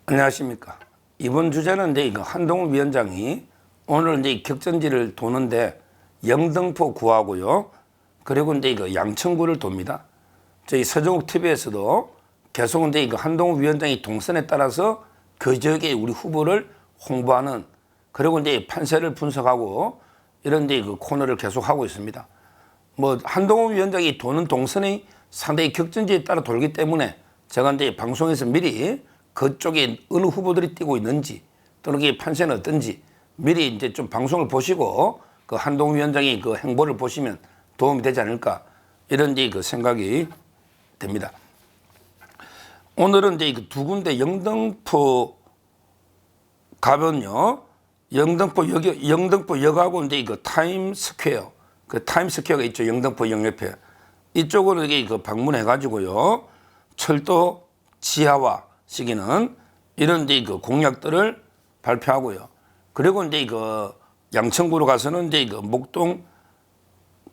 안녕하십니까. 이번 주제는 이제 이거 한동훈 위원장이 오늘 이제 격전지를 도는데 영등포 구하고요. 그리고 이제 이거 양천구를 돕니다. 저희 서정욱 TV에서도 계속 이제 이거 한동훈 위원장이 동선에 따라서 그 지역의 우리 후보를 홍보하는 그리고 이제 판세를 분석하고 이런 이제 그 코너를 계속 하고 있습니다. 뭐 한동훈 위원장이 도는 동선이 상당히 격전지에 따라 돌기 때문에 제가 이제 방송에서 미리 그쪽에 어느 후보들이 뛰고 있는지 또는 그 판세는 어떤지 미리 이제 좀 방송을 보시고 그 한동훈 위원장의 그 행보를 보시면 도움이 되지 않을까 이런 이제 그 생각이 됩니다. 오늘은 이제 그 두 군데 영등포 가면요. 영등포 역하고 이제 그 타임스퀘어 그 타임스퀘어가 있죠. 영등포 역 옆에 이쪽으로 이게 그 방문해 가지고요. 철도 지하화 시기는 이런 이제 그 공약들을 발표하고요. 그리고 이제 그 양천구로 가서는 이제 그 목동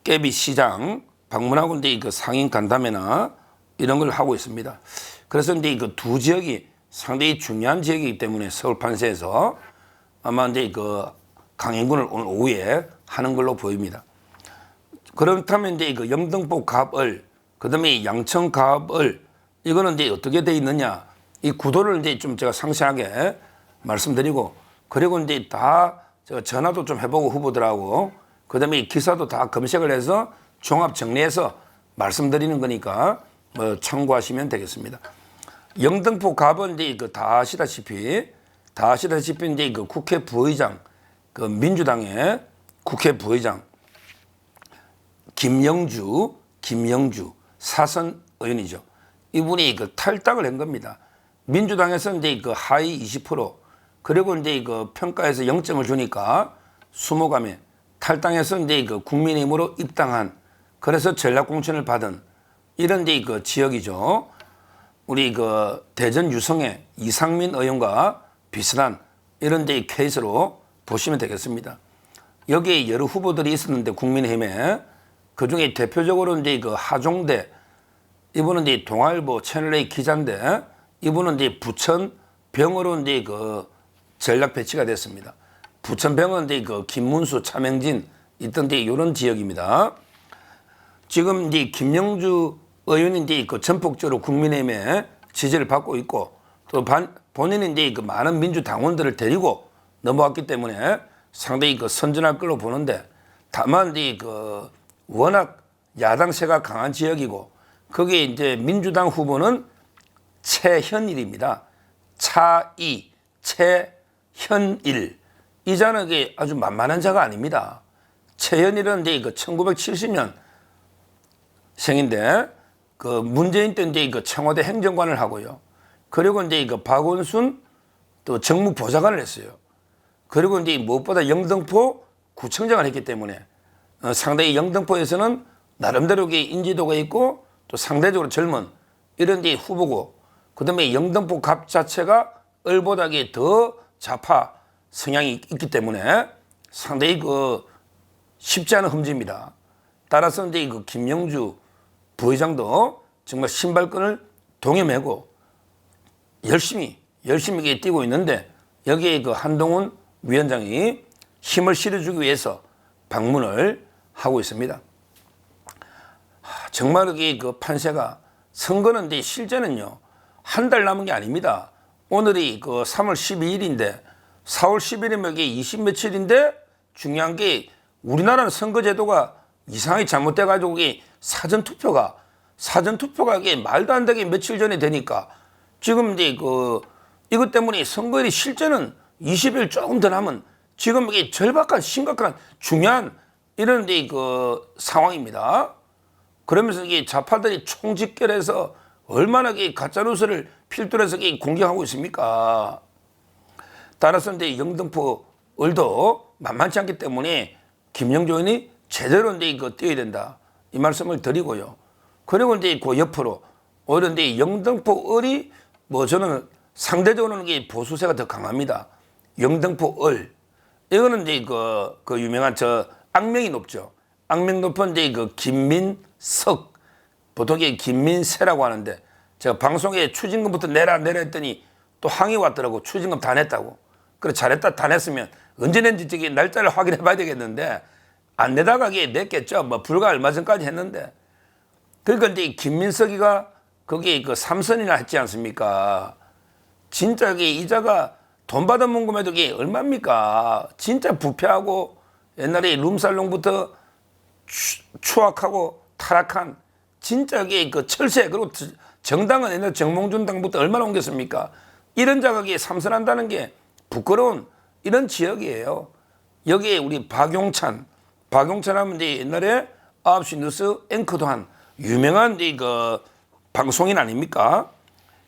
깨비 시장 방문하고 이제 그 상인 간담회나 이런 걸 하고 있습니다. 그래서 이제 그 두 지역이 상당히 중요한 지역이기 때문에 서울 판세에서 아마 이제 그 강행군을 오늘 오후에 하는 걸로 보입니다. 그렇다면 이제 그 영등포 갑을 그다음에 양천 갑을 이거는 이제 어떻게 돼 있느냐 이 구도를 이제 좀 제가 상세하게 말씀드리고 그리고 이제 다 제가 전화도 좀 해보고 후보들하고 그다음에 기사도 다 검색을 해서 종합 정리해서 말씀드리는 거니까 뭐 참고하시면 되겠습니다. 영등포 갑은 이제 그 다 아시다시피 이제 그 국회 부의장 그 민주당의 국회 부의장 김영주 사선 의원이죠. 이분이 그 탈당을 한 겁니다. 민주당에서 이제 그 하위 20% 그리고 이제 그 평가에서 0점을 주니까 수모감에 탈당해서 이제 그 국민의힘으로 입당한 그래서 전략공천을 받은 이런 이제 그 지역이죠. 우리 그 대전 유성의 이상민 의원과 비슷한 이런 이제 케이스로 보시면 되겠습니다. 여기에 여러 후보들이 있었는데 국민의힘에 그 중에 대표적으로 이제 그 하종대 이분은 이제 동아일보 채널A 기자인데 이분은 이제 부천병으로 이제 그 전략 배치가 됐습니다. 부천병은 이제 그 김문수, 차명진 있던 데 이런 지역입니다. 지금 이제 김영주 의원이 이제 그 전폭적으로 국민의힘에 지지를 받고 있고 또 본인은 이제 그 많은 민주당원들을 데리고 넘어왔기 때문에 상당히 그 선전할 걸로 보는데 다만 이제 그 워낙 야당세가 강한 지역이고 거기에 이제 민주당 후보는 최현일입니다. 차이, 최현일. 이 자는 아주 만만한 자가 아닙니다. 최현일은 이제 그 1970년 생인데 그 문재인 때 이제 그 청와대 행정관을 하고요. 그리고 이제 그 박원순 또 정무보좌관을 했어요. 그리고 이제 무엇보다 영등포 구청장을 했기 때문에 상당히 영등포에서는 나름대로 인지도가 있고 또 상대적으로 젊은 이런 데 후보고 그다음에 영등포 갑 자체가 을보다 더 좌파 성향이 있기 때문에 상당히 그 쉽지 않은 험지입니다. 따라서 이제 그 김영주 부회장도 정말 신발끈을 동여매고 열심히 뛰고 있는데 여기에 그 한동훈 위원장이 힘을 실어주기 위해서 방문을 하고 있습니다. 정말 그 판세가 선거는 이제 실제는요 한 달 남은 게 아닙니다. 오늘이 그 3월 12일인데 4월 10일이면 이게 20 며칠인데 중요한 게 우리나라는 선거제도가 이상하게 잘못돼 가지고 사전투표가 이게 말도 안 되게 며칠 전에 되니까 지금 이제 그 이것 때문에 선거일이 실제는 20일 조금 더 남은 지금 이게 절박한 심각한 중요한 이런 이제 그 상황입니다. 그러면서 이게 좌파들이 총집결해서 얼마나 가짜뉴스를 필두로 해서 공격하고 있습니까? 따라서 이제 영등포 을도 만만치 않기 때문에 김영주 의원이 제대로 이제 이거 뛰어야 된다. 이 말씀을 드리고요. 그리고 이제 그 옆으로 오히려 이제 영등포 을이 뭐 저는 상대적으로는 보수세가 더 강합니다. 영등포 을. 이거는 이제 그 유명한 저 악명이 높죠. 악명 높은 이제 그 김민석. 보통 김민세라고 하는데 제가 방송에 추징금부터 내라 했더니 또 항의 왔더라고. 추징금 다 냈다고. 그래 잘했다 다 냈으면 언제 낸지 저기 날짜를 확인해 봐야 되겠는데 안 내다가 이게 냈겠죠. 뭐 불과 얼마 전까지 했는데. 그러니까 이제 김민석이가 거기에 그 3선이나 했지 않습니까? 진짜 이게 이자가 돈 받아 먹음에도 이게 얼마입니까? 진짜 부패하고 옛날에 룸살롱부터 추악하고 타락한 진짜 이게 그 철새 그리고 정당은 옛날 정몽준 당부터 얼마나 옮겼습니까? 이런 자각이 삼선한다는 게 부끄러운 이런 지역이에요. 여기에 우리 박용찬 하면 이제 옛날에 9시 뉴스 앵커도 한 유명한 그 방송인 아닙니까?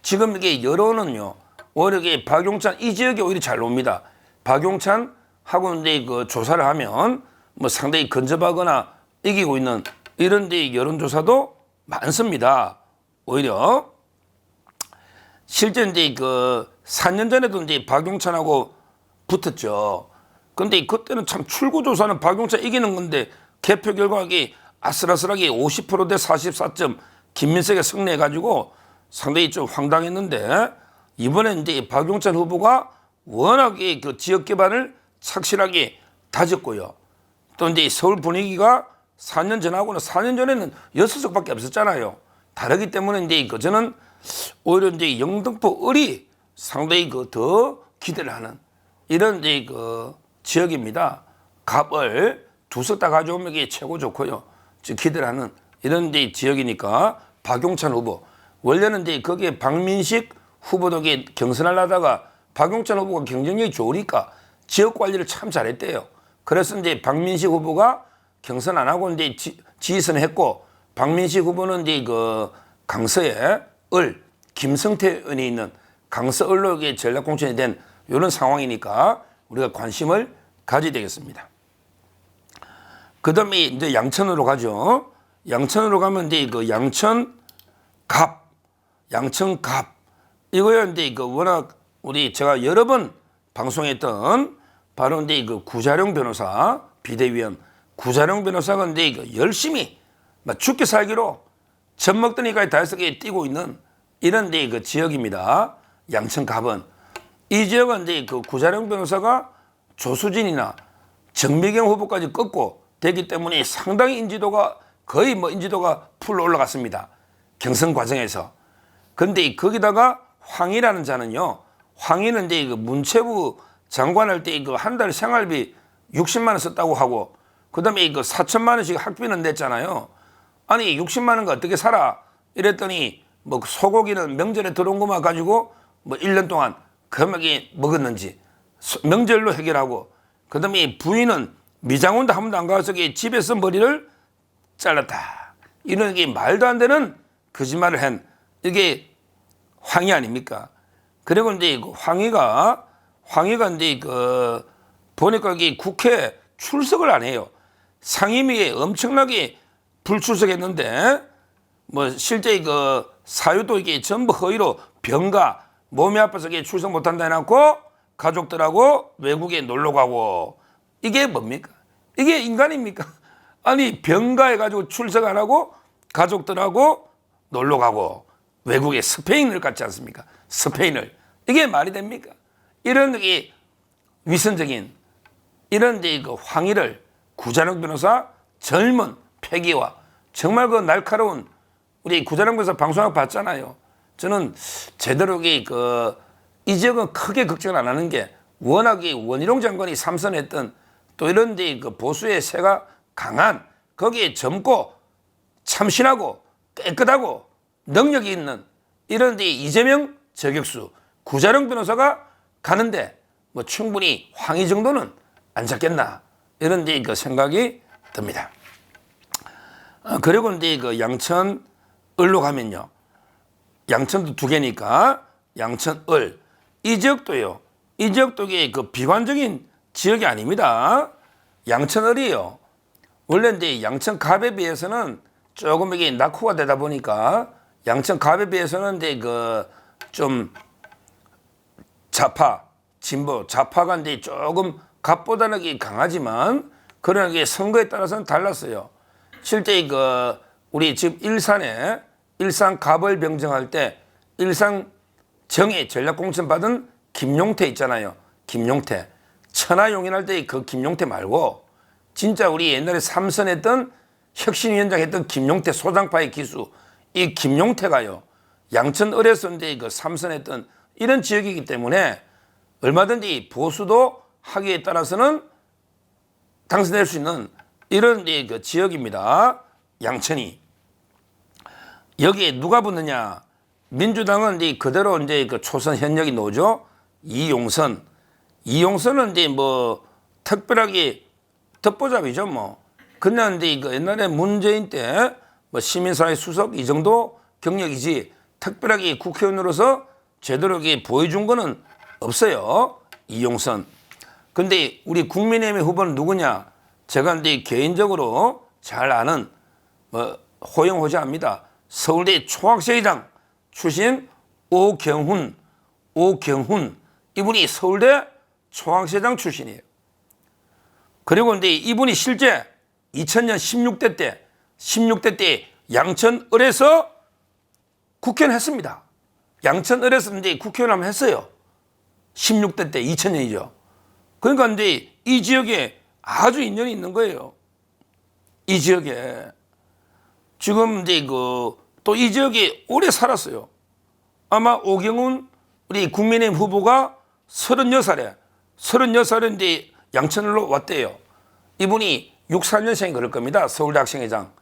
지금 이게 여론은요, 오히려 이게 박용찬 이 지역이 오히려 잘 놉니다. 박용찬 하고 이제 그 조사를 하면 뭐 상당히 근접하거나 이기고 있는 이런 데 여론조사도 많습니다. 오히려 실제 이제 그 4년 전에도 이제 박용찬하고 붙었죠. 근데 그때는 참 출구조사는 박용찬 이기는 건데 개표 결과가 아슬아슬하게 50%대 44점 김민석이 승리해가지고 상당히 좀 황당했는데 이번에 이제 박용찬 후보가 워낙에 그 지역 기반을 착실하게 다졌고요. 또 이제 서울 분위기가 4년 전하고는 4년 전에는 6석밖에 없었잖아요. 다르기 때문에 이제 그 저는 오히려 이제 영등포 을이 상당히 그 더 기대를 하는 이런 이제 그 지역입니다. 갑을 2석 다 가져오면 이게 최고 좋고요. 즉 기대를 하는 이런 이제 지역이니까 박용찬 후보 원래는 이제 거기에 박민식 후보도 경선하려다가 박용찬 후보가 경쟁력이 좋으니까 지역 관리를 참 잘했대요. 그래서 이제 박민식 후보가 경선 안 하고 이제 지휘선을 했고 박민식 후보는 이제 그 강서에 김성태 의원이 있는 강서 을로 전략 공천이 된 이런 상황이니까 우리가 관심을 가져야 되겠습니다. 그 다음에 이제 양천으로 가죠. 양천으로 가면 이제 그 양천갑 이거요. 이제 그 워낙 우리 제가 여러 번 방송했던 바로 이제 그 구자룡 변호사 비대위원 구자룡 변호사가 이제 그 열심히 죽기 살기로 젖 먹더니까지 다섯개 뛰고 있는 이런 이제 그 지역입니다. 양천갑은 이 지역은 이제 그 구자룡 변호사가 조수진이나 정미경 후보까지 꺾고 되기 때문에 상당히 인지도가 거의 인지도가 풀로 올라갔습니다. 경선 과정에서. 근데 거기다가 황희라는 자는요. 황희는 이제 그 문체부 장관할 때 그 한 달 생활비 60만 원 썼다고 하고 그다음에 그 4천만 원씩 학비는 냈잖아요. 아니 60만 원가 어떻게 살아? 이랬더니 뭐 소고기는 명절에 들어온 것만 가지고 뭐 1년 동안 금액이 먹었는지 명절로 해결하고 그다음에 부인은 미장원도 한 번도 안 가서 집에서 머리를 잘랐다. 이런 게 말도 안 되는 거짓말을 한 이게 황희 아닙니까? 그리고 이제 황희가 이제 그 보니까 이게 국회 출석을 안 해요. 상임위에 엄청나게 불출석했는데 뭐 실제 그 사유도 이게 전부 허위로 병가 몸이 아파서 출석 못한다 해놓고 가족들하고 외국에 놀러 가고 이게 뭡니까? 이게 인간입니까? 아니 병가해가지고 출석 안 하고 가족들하고 놀러 가고 외국에 스페인을 갔지 않습니까? 스페인을 이게 말이 됩니까? 이런 게 위선적인 이런 이제 그 황희를 구자룡 변호사 젊은 패기와 정말 그 날카로운 우리 구자룡 변호사 방송하고 봤잖아요. 저는 제대로 이 지역은 크게 걱정을 안 하는 게 워낙에 원희룡 장관이 삼선했던 또 이런 데 그 보수의 세가 강한 거기에 젊고 참신하고 깨끗하고 능력이 있는 이런 데 이재명 저격수 구자룡 변호사가 가는데 뭐 충분히 황희 정도는 안 잡겠나 이런 데 그 생각이 듭니다. 그리고 이제 그 양천을로 가면요. 양천도 2개니까 양천을 이 지역도요. 이 지역도 그 비관적인 지역이 아닙니다. 양천을이요. 원래 이제 양천갑에 비해서는 조금 이게 낙후가 되다 보니까 양천갑에 비해서는 이제 그 좀 좌파, 진보, 좌파가 이제 조금 갑보다는 강하지만 그러나 게 선거에 따라서는 달랐어요. 실제 우리 지금 일산 갑을 병정할 때 일산 정의 전략공천 받은 김용태 있잖아요. 김용태. 천하용인할 때 그 김용태 말고 진짜 우리 옛날에 삼선했던 혁신위원장 했던 김용태 소장파의 기수 이 김용태가요. 양천 을에서인데 그 삼선했던 이런 지역이기 때문에 얼마든지 보수도 하기에 따라서는 당선될 수 있는 이런 그 지역입니다. 양천이. 여기에 누가 붙느냐? 민주당은 이제 그대로 이제 그 초선 현역이 나오죠. 이용선. 이용선은 이제 뭐 특별하게 듣보잡이죠 뭐. 그냥 이제 그 옛날에 문재인 때 뭐 시민사회 수석 이 정도 경력이지 특별하게 국회의원으로서 제대로 보여준 거는 없어요. 이용선. 근데 우리 국민의힘의 후보는 누구냐? 제가 이제 개인적으로 잘 아는 뭐 호영호재합니다. 서울대 총학생회장 출신 오경훈 이분이 서울대 총학생회장 출신이에요. 그리고 이제 이분이 실제 2000년 16대 때 양천을에서 국회의원 했습니다. 양천을에서 이제 국회의원 한번 했어요. 16대 때 2000년이죠. 그러니까 이제 이 지역에 아주 인연이 있는 거예요. 이 지역에. 지금 이제 또 이 지역에 오래 살았어요. 아마 오경훈 우리 국민의힘 후보가 36살인데 양천을로 왔대요. 이분이 64년생이 그럴 겁니다. 서울대 학생회장.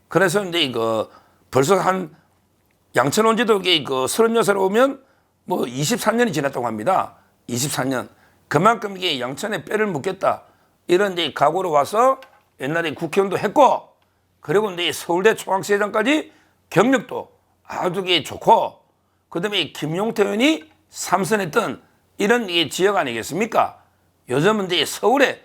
그래서 이제 벌써 한 양천 온 지도 36살에 오면 뭐 23년이 지났다고 합니다. 24년. 그만큼 이게 양천에 뼈를 묻겠다. 이런 이제 각오로 와서 옛날에 국회의원도 했고, 그리고 이제 서울대 총학생회장까지 경력도 아주 좋고, 그 다음에 김용태 의원이 삼선했던 이런 지역 아니겠습니까? 요즘은 이제 서울에,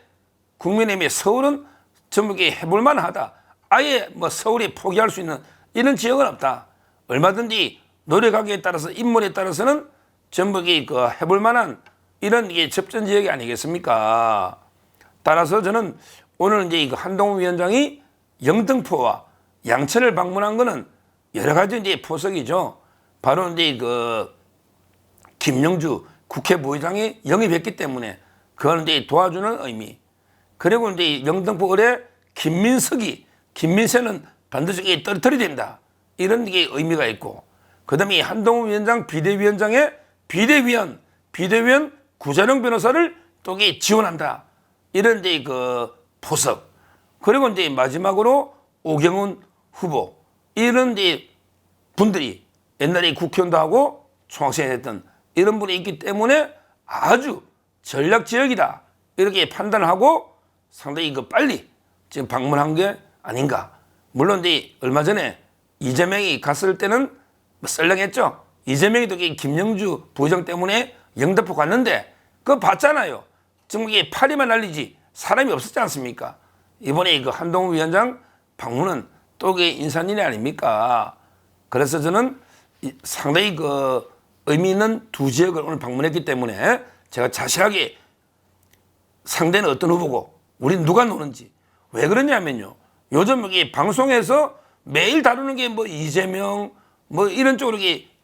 국민의힘의 서울은 전부 해볼만 하다. 아예 뭐 서울이 포기할 수 있는 이런 지역은 없다. 얼마든지 노력하기에 따라서, 인물에 따라서는 전부 해볼 만한 이런 접전 지역이 아니겠습니까? 따라서 저는 오늘 이제 한동훈 위원장이 영등포와 양천을 방문한 거는 여러 가지 이제 포석이죠. 바로 이제 김영주 국회 부의장이 영입했기 때문에 그걸 이제 도와주는 의미. 그리고 이제 영등포 을에 김민세는 반드시 떨어뜨려야 된다. 이런 게 의미가 있고. 그 다음에 한동훈 위원장 비대위원장의 비대위원 구자룡 변호사를 또 지원한다. 이런 이제 포석. 그리고 이제 마지막으로 오경훈 후보. 이런 이제 분들이 옛날에 국회의원도 하고 총학생회 했던 이런 분이 있기 때문에 아주 전략 지역이다. 이렇게 판단을 하고 상당히 빨리 지금 방문한 게 아닌가. 물론 이제 얼마 전에 이재명이 갔을 때는 뭐 썰렁했죠. 이재명이도 김영주 부의장 때문에 영등포 갔는데 그거 봤잖아요. 지금 이게 파리만 날리지 사람이 없었지 않습니까? 이번에 한동훈 위원장 방문은 또 인산인이 아닙니까? 그래서 저는 상당히 의미 있는 두 지역을 오늘 방문했기 때문에 제가 자세하게 상대는 어떤 후보고 우리는 누가 노는지. 왜 그러냐면요. 요즘 방송에서 매일 다루는 게 뭐 이재명 뭐 이런 쪽으로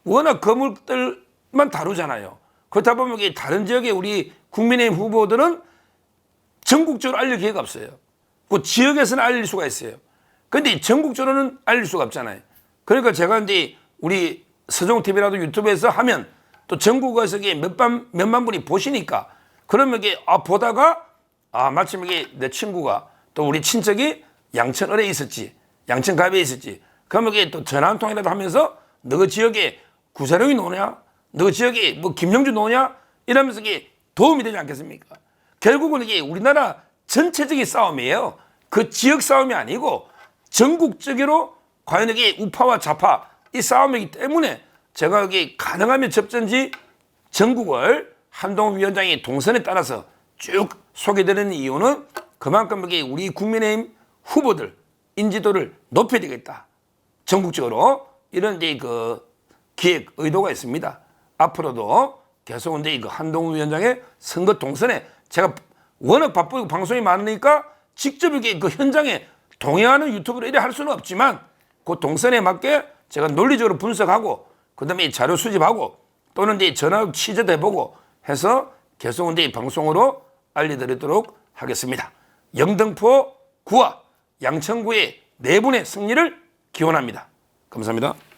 워낙 거물들만 다루잖아요. 그렇다 보면 다른 지역의 우리 국민의힘 후보들은 전국적으로 알릴 기회가 없어요. 그 지역에서는 알릴 수가 있어요. 근데 전국적으로는 알릴 수가 없잖아요. 그러니까 제가 이제 우리 서정TV라도 유튜브에서 하면 또 전국에서 몇만 분이 보시니까 그러면 보다가 마침 내 친구가 또 우리 친척이 양천을에 있었지, 양천갑에 있었지. 그러면 또 전화 한 통이라도 하면서 너 지역에 구자룡이 노냐? 너 지역에 뭐 김영주 노냐? 이러면서 도움이 되지 않겠습니까? 결국은 이게 우리나라 전체적인 싸움이에요. 그 지역 싸움이 아니고 전국적으로 과연 이게 우파와 좌파 이 싸움이기 때문에 제가 여기 가능하면 접전지 전국을 한동훈 위원장의 동선에 따라서 쭉 소개드리는 이유는 그만큼 우리 국민의힘 후보들 인지도를 높여야 되겠다. 전국적으로 이런 이제 기획 의도가 있습니다. 앞으로도 계속 이제 한동훈 위원장의 선거 동선에 제가 워낙 바쁘고 방송이 많으니까 직접 이렇게 현장에 동행하는 유튜브를 이래 할 수는 없지만 그 동선에 맞게 제가 논리적으로 분석하고 그다음에 자료 수집하고 또 또는 이제 전화 취재도 해보고 해서 계속 이제 방송으로 알려드리도록 하겠습니다. 영등포 구와 양천구의 네 분의 승리를 기원합니다. 감사합니다.